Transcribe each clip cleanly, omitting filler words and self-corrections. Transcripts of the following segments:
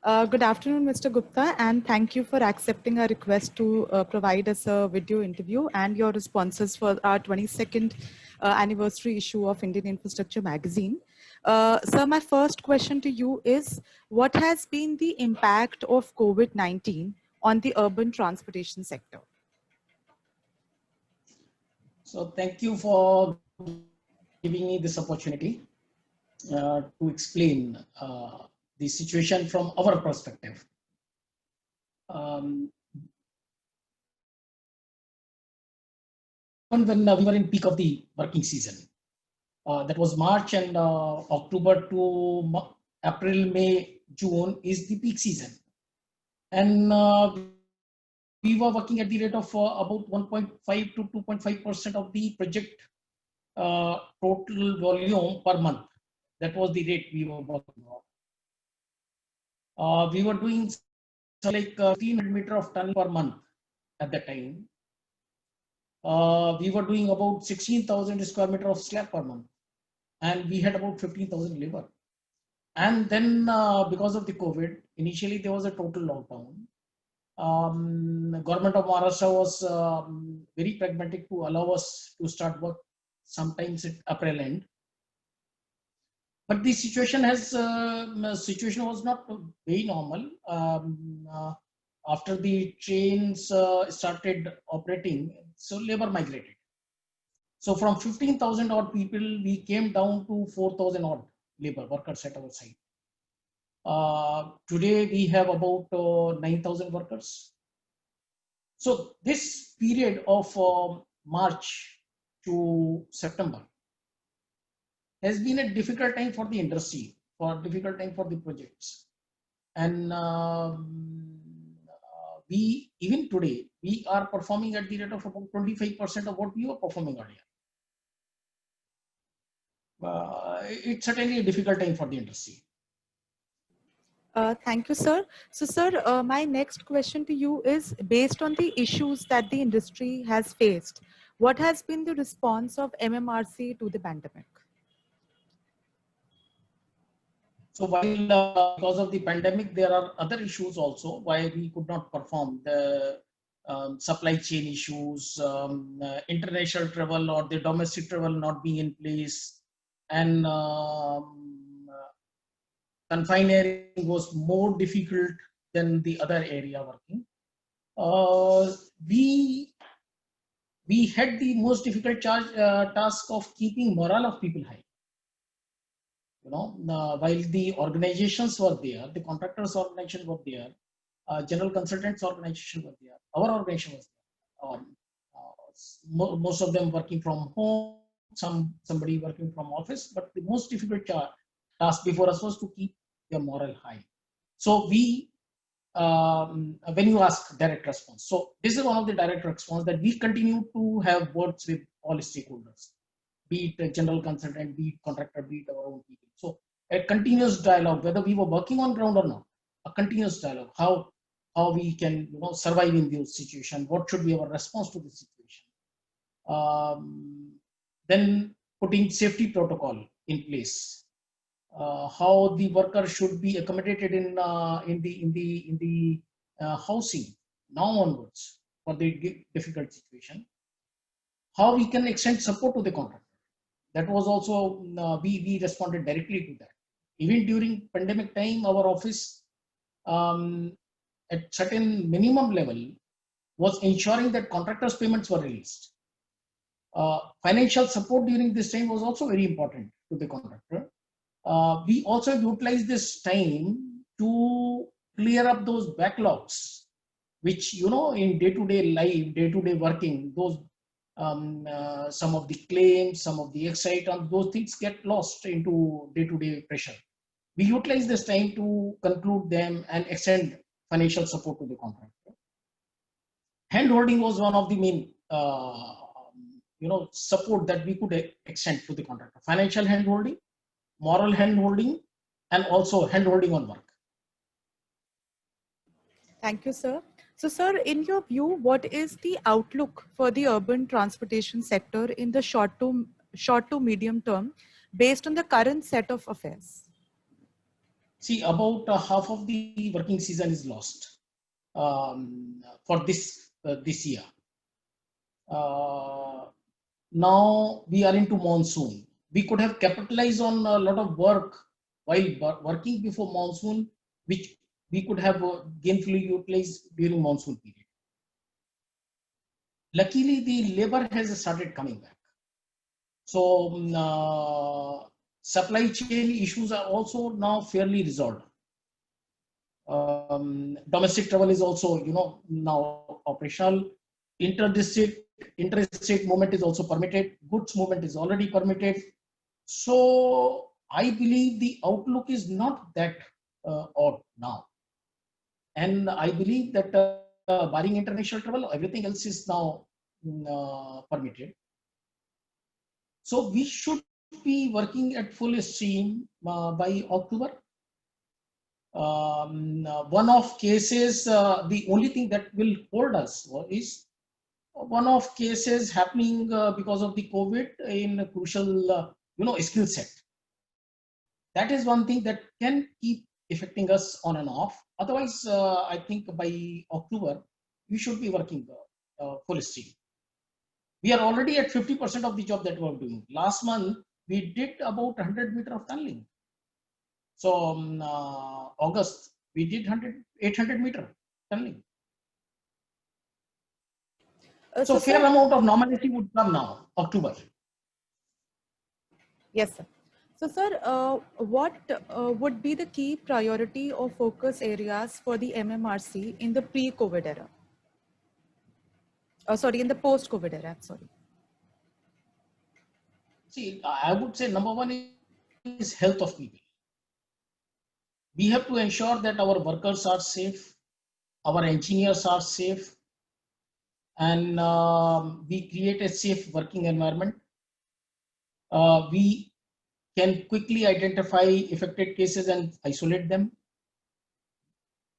Good afternoon, Mr. Gupta, and thank you for accepting our request to provide us a video interview and your responses for our 22nd anniversary issue of Indian Infrastructure Magazine. Sir, my first question to you is, what has been the impact of COVID-19 on the urban transportation sector? So thank you for giving me this opportunity to explain the situation from our perspective. When we were in peak of the working season, that was March and October to April, May, June is the peak season. And we were working at the rate of about 1.5 to 2.5% of the project total volume per month. That was the rate we were working on. We were doing like 1500 meter of tunnel per month at that time. We were doing about 16,000 square meter of slab per month, and we had about 15,000 labor. And then because of the COVID, initially there was a total lockdown. Government of Maharashtra was very pragmatic to allow us to start work sometimes at April end. But the situation was not very normal. After the trains started operating, so labor migrated. So from 15,000 odd people, we came down to 4,000 odd labor workers at our site. Today we have about 9,000 workers. So this period of March to September has been a difficult time for the industry, difficult time for the projects. And we, even today, we are performing at the rate of about 25% of what we were performing earlier. It's certainly a difficult time for the industry. Thank you, sir. So, sir, my next question to you is, based on the issues that the industry has faced, what has been the response of MMRC to the pandemic? So while because of the pandemic, there are other issues also why we could not perform. The supply chain issues, international travel or the domestic travel not being in place, and confining was more difficult than the other area working. We had the most difficult task of keeping morale of people high. You know, while the organizations were there, the contractors organization were there, general consultants organization were there, our organization was there. Most of them working from home, somebody working from office, but the most difficult task before us was to keep their morale high. So we, when you ask direct response, so this is one of the direct response that we continue to have words with all stakeholders, be it a general consultant, be it contractor, be it our own people. So a continuous dialogue, whether we were working on ground or not, a continuous dialogue, how we can survive in this situation, what should be our response to the situation. Then putting safety protocol in place, how the worker should be accommodated in the housing now onwards for the difficult situation, how we can extend support to the contractor. That was also, we responded directly to that. Even during pandemic time, our office at certain minimum level was ensuring that contractors' payments were released. Financial support during this time was also very important to the contractor. We also utilized this time to clear up those backlogs, which, in day-to-day life, day-to-day working, those some of the claims, some of the excite, those things get lost into day-to-day pressure. We utilize this time to conclude them and extend financial support to the contractor. Hand-holding was one of the main support that we could extend to the contractor. Financial hand-holding, moral hand-holding, and also hand-holding on work. Thank you, sir. So, sir, in your view, what is the outlook for the urban transportation sector in the short to medium term based on the current set of affairs? See, about half of the working season is lost for this year. Now we are into monsoon. We could have capitalized on a lot of work while working before monsoon, which we could have gainfully utilized during monsoon period. Luckily, the labor has started coming back. So supply chain issues are also now fairly resolved. Domestic travel is also, now operational. Interstate movement is also permitted. Goods movement is already permitted. So I believe the outlook is not that odd now. And I believe that barring international travel, everything else is now permitted. So we should be working at full steam by October. One-off cases, the only thing that will hold us is one-off cases happening because of the COVID in a crucial, skill set. That is one thing that can keep affecting us on and off. Otherwise, I think by October, we should be working full steam. We are already at 50% of the job that we are doing. Last month, we did about 100 meters of tunneling. So August, we did 800 meter tunneling. So fair amount of normality would come now, October. Yes, sir. So, sir, what would be the key priority or focus areas for the MMRC in the pre-COVID era? Sorry, in the post-COVID era, sorry. See, I would say number one is health of people. We have to ensure that our workers are safe, our engineers are safe, and we create a safe working environment. We can quickly identify affected cases and isolate them.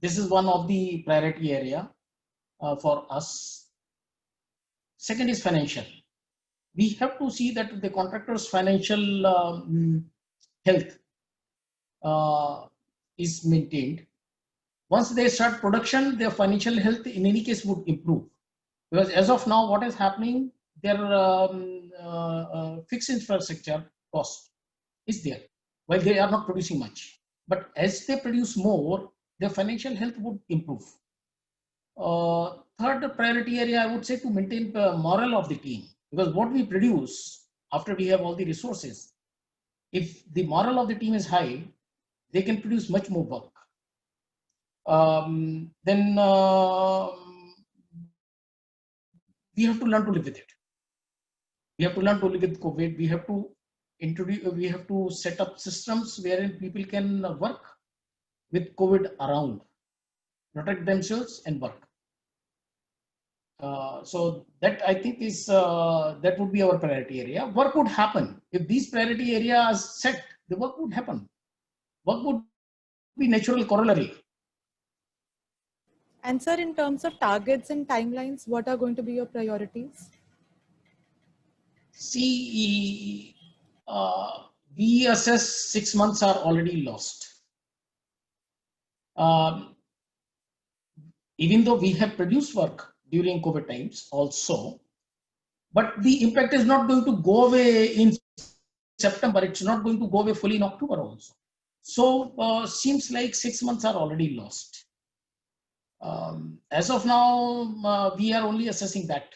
This is one of the priority area for us. Second is financial. We have to see that the contractor's financial health is maintained. Once they start production, their financial health in any case would improve. Because as of now, what is happening, their fixed infrastructure cost is there, while they are not producing much. But as they produce more, their financial health would improve. Third priority area, I would say, to maintain the morale of the team. Because what we produce after we have all the resources, if the morale of the team is high, they can produce much more work. Then we have to learn to live with it. We have to learn to live with COVID. We have to set up systems wherein people can work with COVID around, protect themselves and work. So that I think is that would be our priority area. Work would happen if these priority areas set. The work would happen. Work would be natural corollary. And sir, in terms of targets and timelines, what are going to be your priorities? See, we assess 6 months are already lost. Even though we have produced work during COVID times also, but the impact is not going to go away in September. It's not going to go away fully in October also. So seems like 6 months are already lost. As of now, we are only assessing that.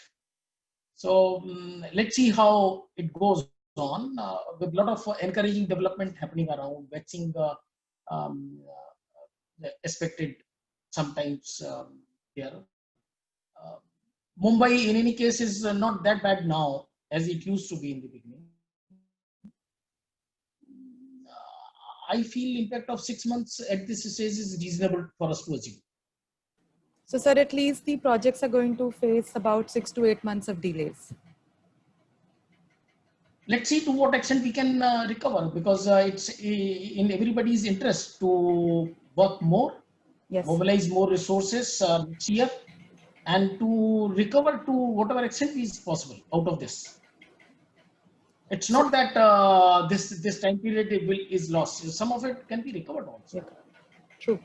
So let's see how it goes on with a lot of encouraging development happening around, vaccine expected sometimes here. Mumbai in any case is not that bad now as it used to be in the beginning. I feel impact of 6 months at this stage is reasonable for us to achieve. So sir, at least the projects are going to face about 6 to 8 months of delays. Let's see to what extent we can recover, because it's in everybody's interest to work more, yes, mobilize more resources this year, and to recover to whatever extent is possible out of this. It's not that this time period is lost. Some of it can be recovered also. True.